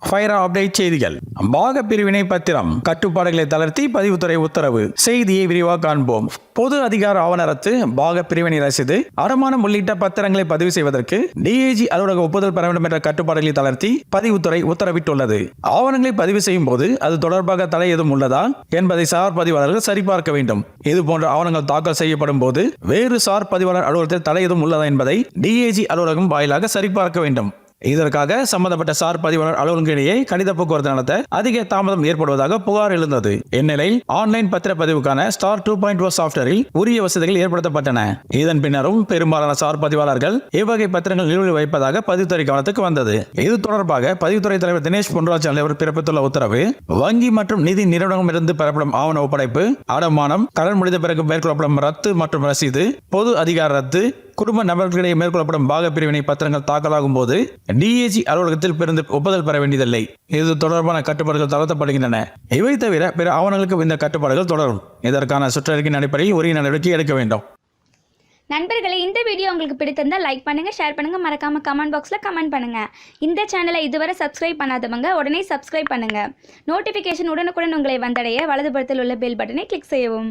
Faira update செய்திகள். பாக பிரிவினை பத்திரம் கட்டுப்பாடுகளை தளர்த்தி பதிவுத்துறை உத்தரவு. செய்தியை விரிவாக காண்போம். பொது அதிகார ஆவண ரத்து, பாக பிரிவினை ரசீது, அடமானம் உள்ளிட்ட பத்திரங்களை பதிவு செய்வதற்கு டிஏஜி அலுவலக ஒப்புதல் பெற வேண்டும் என்ற கட்டுப்பாடுகளை தளர்த்தி பதிவுத்துறை உத்தரவிட்டுள்ளது. ஆவணங்களை பதிவு செய்யும் போது அது தொடர்பாக தடை எதுவும் உள்ளதா என்பதை சார் பதிவாளர்கள் சரிபார்க்க வேண்டும். இதுபோன்ற ஆவணங்கள் தாக்கல் செய்யப்படும் போது வேறு சார் பதிவாளர் அலுவலகத்தில் தடை எதுவும் உள்ளதா என்பதை டிஏஜி அலுவலகம் வாயிலாக சரிபார்க்க வேண்டும். இதற்காக சம்பந்தப்பட்ட சார் பதிவாளர் அலுவலகங்களிடையே கடித போக்குவரத்து நடத்த அதிக தாமதம் ஏற்படுவதாக புகார் எழுந்தது. இந்நிலையில் ஆன்லைன் பத்திரப்பதிவுக்கான ஸ்டார் 2.0 சாப்ட்வேரில் உரிய வசதிகள் ஏற்படுத்தப்பட்டன. இதன் பின்னரும் பெரும்பாலான சார் பதிவாளர்கள் இவ்வகை பத்திரங்கள் நிலுவையில் வைப்பதாக பதிவுத்துறை கவனத்துக்கு வந்தது. இது தொடர்பாக பதிவுத்துறை தலைவர் தினேஷ் பொன்ராஜ் அவர் பிறப்பித்துள்ள உத்தரவு, வங்கி மற்றும் நிதி நிறுவனமிருந்து பெறப்படும் ஆவண ஒப்படைப்பு, அடமானம், கடன் முடிந்த பிறகு மேற்கொள்ளப்படும் ரத்து மற்றும் ரசீது, பொது அதிகார ரத்து, குடும்ப நபர்களிடையே மேற்கொள்ளப்படும் பாக பிரிவினை பத்திரங்கள் தாக்கலாகும் போது டிஏஜி அலுவலகத்தில் பிறந்து ஒப்புதல் பெற வேண்டியதில்லை. இது தொடர்பான கட்டுப்பாடுகள் தளர்த்தப்படுகின்றன. இவை தவிர பிற ஆவணங்களுக்கு இந்த கட்டுப்பாடுகள் தொடரும். இதற்கான சுற்றறிக்கையின் அடிப்படையில் உரிய நடவடிக்கை எடுக்க வேண்டும். நண்பர்களே, இந்த வீடியோ உங்களுக்கு பிடித்திருந்தால் லைக் பண்ணுங்க, ஷேர் பண்ணுங்க, மறக்காம கமெண்ட் பாக்ஸ்ல கமெண்ட் பண்ணுங்க. இந்த சேனலை இதுவரை சப்ஸ்கிரைப் பண்ணாதவங்க உடனே சப்ஸ்கிரைப் பண்ணுங்க. நோட்டிபிகேஷன் உடனுக்குடன் உங்களை வந்தடைய வலதுபுறத்தில் உள்ள பெல் பட்டனை கிளிக் செய்யவும்.